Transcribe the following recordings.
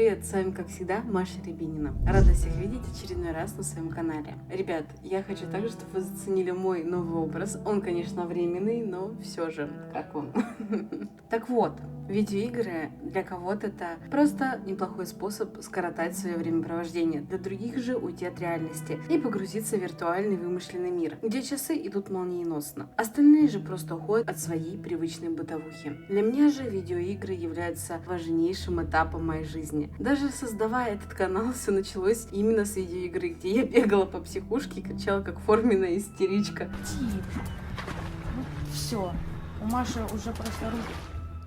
привет! С вами, как всегда, Маша Рябинина. Рада всех видеть очередной раз на своем канале. Ребят, я хочу также, чтобы вы заценили мой новый образ. Он, конечно, временный, но все же, как он. Так вот, видеоигры для кого-то это просто неплохой способ скоротать свое времяпровождение, для других же уйти от реальности и погрузиться в виртуальный вымышленный мир, где часы идут молниеносно. Остальные же просто уходят от своей привычной бытовухи. Для меня же видеоигры являются важнейшим этапом моей жизни. Даже создавая этот канал, все началось именно с видеоигры, где я бегала по психушке и кричала как форменная истеричка. Все, у Маши уже просто руки.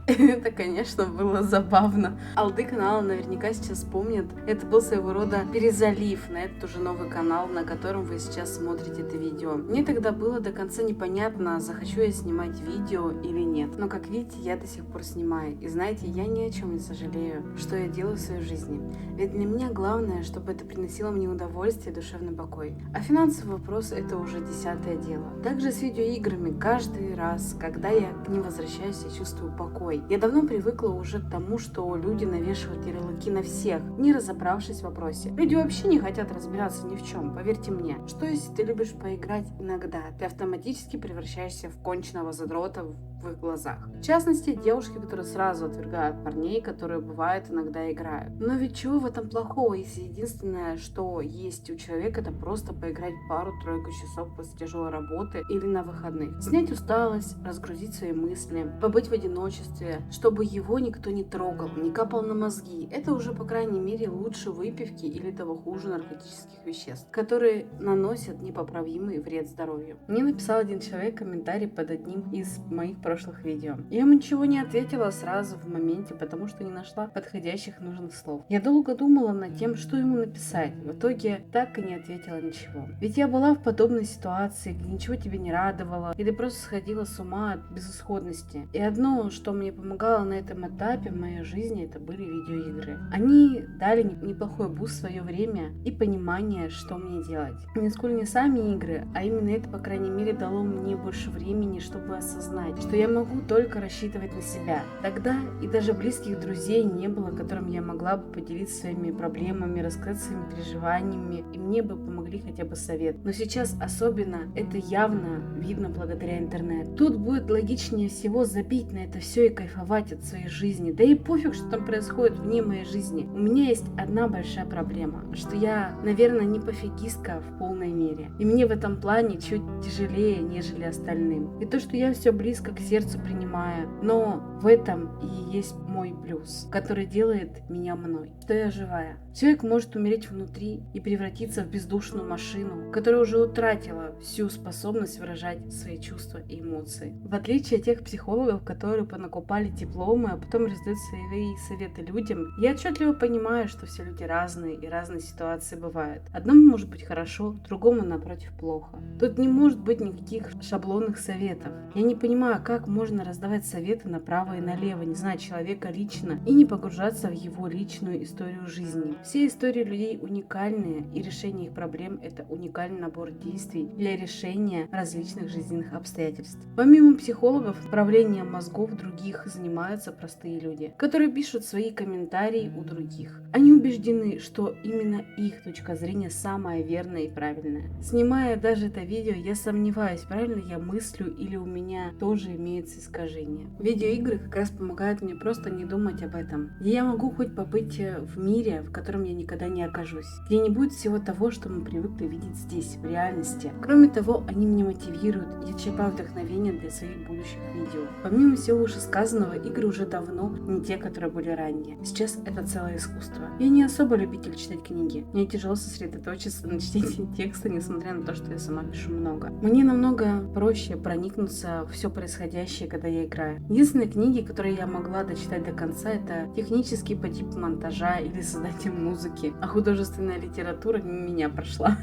Это, конечно, было забавно. Алды канала наверняка сейчас помнят. Это был своего рода перезалив на этот уже новый канал, на котором вы сейчас смотрите это видео. Мне тогда было до конца непонятно, захочу я снимать видео или нет. Но, как видите, я до сих пор снимаю. И знаете, я ни о чем не сожалею, что я делаю в своей жизни. Ведь для меня главное, чтобы это приносило мне удовольствие и душевный покой. А финансовый вопрос — это уже 10-е дело. Также с видеоиграми каждый раз, когда я к ним возвращаюсь, я чувствую покой. Я давно привыкла уже к тому, что люди навешивают ярлыки на всех, не разобравшись в вопросе. Люди вообще не хотят разбираться ни в чем, поверьте мне. Что если ты любишь поиграть иногда, ты автоматически превращаешься в конченного задрота в их глазах. В частности, девушки, которые сразу отвергают парней, которые бывает иногда играют. Но ведь чего в этом плохого, если единственное, что есть у человека, это просто поиграть пару-тройку часов после тяжелой работы или на выходных. Снять усталость, разгрузить свои мысли, побыть в одиночестве, чтобы его никто не трогал, не капал на мозги. Это уже, по крайней мере, лучше выпивки или того хуже наркотических веществ, которые наносят непоправимый вред здоровью. Мне написал один человек комментарий под одним из моих прошлых видео. Я ему ничего не ответила сразу в моменте, потому что не нашла подходящих нужных слов. Я долго думала над тем, что ему написать. В итоге так и не ответила ничего. Ведь я была в подобной ситуации, где ничего тебе не радовало, и ты просто сходила с ума от безысходности. И одно, что мне помогало на этом этапе в моей жизни, это были видеоигры. Они дали неплохой буст в свое время и понимание, что мне делать. Нисколько не сами игры, а именно это, по крайней мере, дало мне больше времени, чтобы осознать, что я могу только рассчитывать на себя. Тогда и даже близких друзей не было, которым я могла бы поделиться своими проблемами, рассказать своими переживаниями, и мне бы помогли хотя бы совет. Но сейчас особенно это явно видно благодаря интернету. Тут будет логичнее всего забить на это все и кайфовать от своей жизни. Да и пофиг, что там происходит вне моей жизни. У меня есть одна большая проблема, что я, наверное, не пофигистка в полной мере. И мне в этом плане чуть тяжелее, нежели остальным. И то, что я все близко к сердцу принимаю, но в этом и есть мой плюс, который делает меня мной, что я живая. Человек может умереть внутри и превратиться в бездушную машину, которая уже утратила всю способность выражать свои чувства и эмоции. В отличие от тех психологов, которые понакупали дипломы, а потом раздают свои советы людям, я отчетливо понимаю, что все люди разные и разные ситуации бывают. Одному может быть хорошо, другому, напротив, плохо. Тут не может быть никаких шаблонных советов. Я не понимаю, как можно раздавать советы направо и налево, не зная человека лично и не погружаться в его личную историю жизни. Все истории людей уникальные, и решение их проблем – это уникальный набор действий для решения различных жизненных обстоятельств. Помимо психологов, управлением мозгов других занимаются простые люди, которые пишут свои комментарии у других. Они убеждены, что именно их точка зрения самая верная и правильная. Снимая даже это видео, я сомневаюсь, правильно я мыслю или у меня тоже имеется искажение. Видеоигры как раз помогают мне просто не думать об этом. Где я могу хоть побыть в мире, в котором я никогда не окажусь. Где не будет всего того, что мы привыкли видеть здесь, в реальности. Кроме того, они меня мотивируют, и я черпаю вдохновение для своих будущих видео. Помимо всего вышесказанного, игры уже давно не те, которые были ранее. Сейчас это целое искусство. Я не особо любитель читать книги. Мне тяжело сосредоточиться на чтении текста, несмотря на то, что я сама пишу много. Мне намного проще проникнуться в все происходящее, когда я играю. Единственные книги, которые я могла дочитать до конца, это технические по типу монтажа или создания музыки, а художественная литература мимо меня прошла.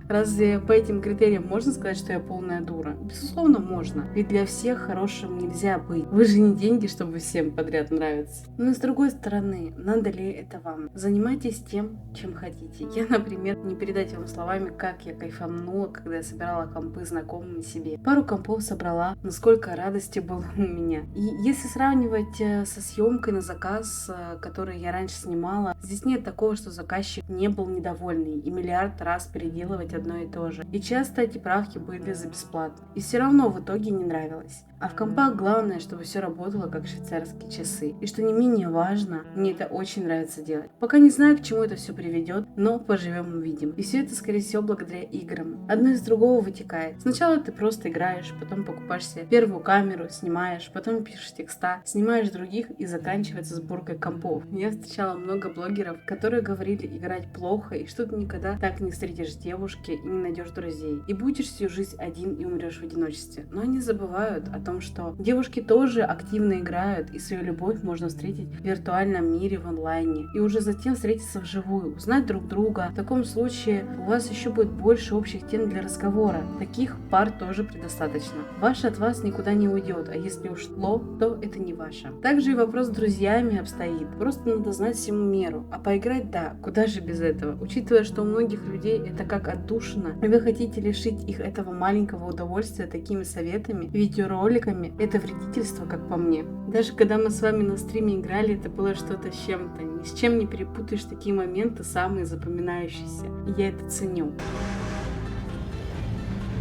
Разве по этим критериям можно сказать, что я полная дура? Безусловно, можно. Ведь для всех хорошим нельзя быть. Вы же не деньги, чтобы всем подряд нравиться. Но с другой стороны, надо ли это вам? Занимайтесь тем, чем хотите. Я, например, не передать вам словами, как я кайфанула, когда я собирала компы знакомым себе. Пару компов собрала, но сколько радости было у меня. И если сравнивать со съемкой на заказ, который я раньше снимала, здесь нет такого, что заказчик не был недовольный и миллиард раз переделывать одно и то же. И часто эти правки были за бесплатно. И все равно в итоге не нравилось. А в компах главное, чтобы все работало как швейцарские часы. И что не менее важно, мне это очень нравится делать. Пока не знаю, к чему это все приведет, но поживем увидим. И все это, скорее всего, благодаря играм. Одно из другого вытекает. Сначала ты просто играешь, потом покупаешь себе первую камеру, снимаешь, потом пишешь текста, снимаешь других и заканчивается сборкой компов. Я встречала много блогеров, которые говорили играть плохо и что ты никогда так не встретишь девушки и не найдешь друзей. И будешь всю жизнь один и умрешь в одиночестве. Но они забывают о том, что девушки тоже активно играют, и свою любовь можно встретить в виртуальном мире в онлайне. И уже затем встретиться вживую, узнать друг друга. В таком случае у вас еще будет больше общих тем для разговора. Таких пар тоже предостаточно. Ваше от вас никуда не уйдет, а если ушло, то это не ваше. Также и вопрос с друзьями обстоит. Просто надо знать всему меру. А поиграть, да, куда же без этого? Учитывая, что у многих людей это как отдушина, и вы хотите лишить их этого маленького удовольствия такими советами, видеороликами, это вредительство, как по мне. Даже когда мы с вами на стриме играли, это было что-то с чем-то. Ни с чем не перепутаешь такие моменты, самые запоминающиеся. И я это ценю.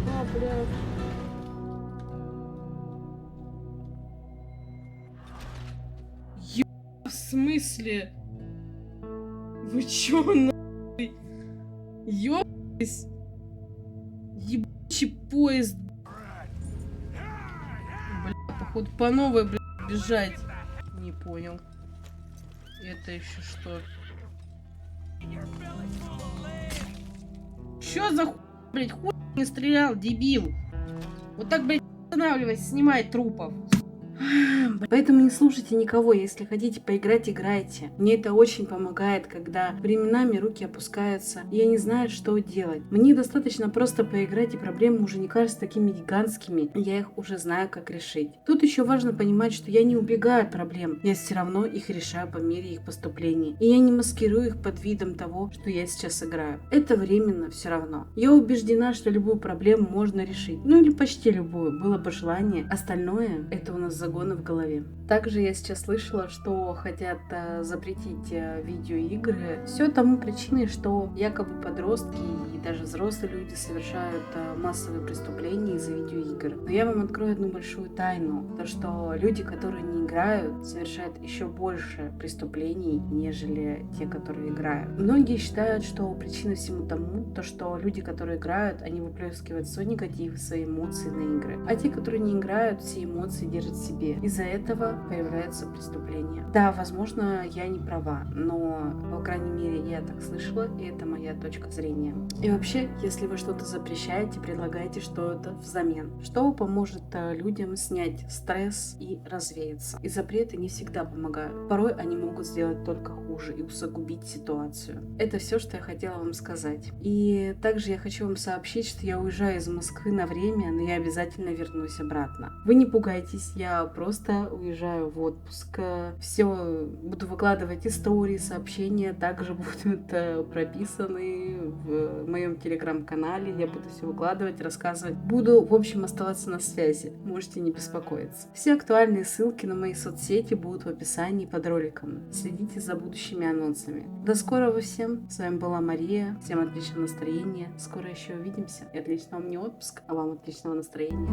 А, блядь. В смысле? Вы чё, нахуй? Ёбись? Ебучий поезд. Бля, походу по новой, бля, бежать. Не понял. Это еще что? Чё за хуй, блядь? Хуй не стрелял, дебил. Вот так, блядь, останавливайся, снимай трупов. Поэтому не слушайте никого, если хотите поиграть, играйте. Мне это очень помогает, когда временами руки опускаются, и я не знаю, что делать. Мне достаточно просто поиграть, и проблемы уже не кажутся такими гигантскими, я их уже знаю, как решить. Тут еще важно понимать, что я не убегаю от проблем, я все равно их решаю по мере их поступления. И я не маскирую их под видом того, что я сейчас играю. Это временно все равно. Я убеждена, что любую проблему можно решить. Ну или почти любую, было бы желание. Остальное, это у нас загоны в голове. Также я сейчас слышала, что хотят запретить видеоигры. Все тому причиной, что якобы подростки и даже взрослые люди совершают массовые преступления из-за видеоигр. Но я вам открою одну большую тайну. То, что люди, которые не играют, совершают еще больше преступлений, нежели те, которые играют. Многие считают, что причина всему тому, то, что люди, которые играют, они выплескивают свой негатив, свои эмоции на игры. А те, которые не играют, все эмоции держат в себе. Из-за этого появляются преступления. Да, возможно, я не права, но, по крайней мере, я так слышала, и это моя точка зрения. И вообще, если вы что-то запрещаете, предлагайте что-то взамен, что поможет людям снять стресс и развеяться. И запреты не всегда помогают. Порой они могут сделать только хуже и усугубить ситуацию. Это все, что я хотела вам сказать. И также я хочу вам сообщить, что я уезжаю из Москвы на время, но я обязательно вернусь обратно. Вы не пугайтесь, я просто уезжаю в отпуск. Все, буду выкладывать истории, сообщения, также будут прописаны в моем телеграм-канале. Я буду все выкладывать, рассказывать. Буду, в общем, оставаться на связи. Можете не беспокоиться. Все актуальные ссылки на мои соцсети будут в описании под роликом. Следите за будущими анонсами. До скорого всем. С вами была Мария. Всем отличного настроения. Скоро еще увидимся. И отличного мне отпуска, а вам отличного настроения.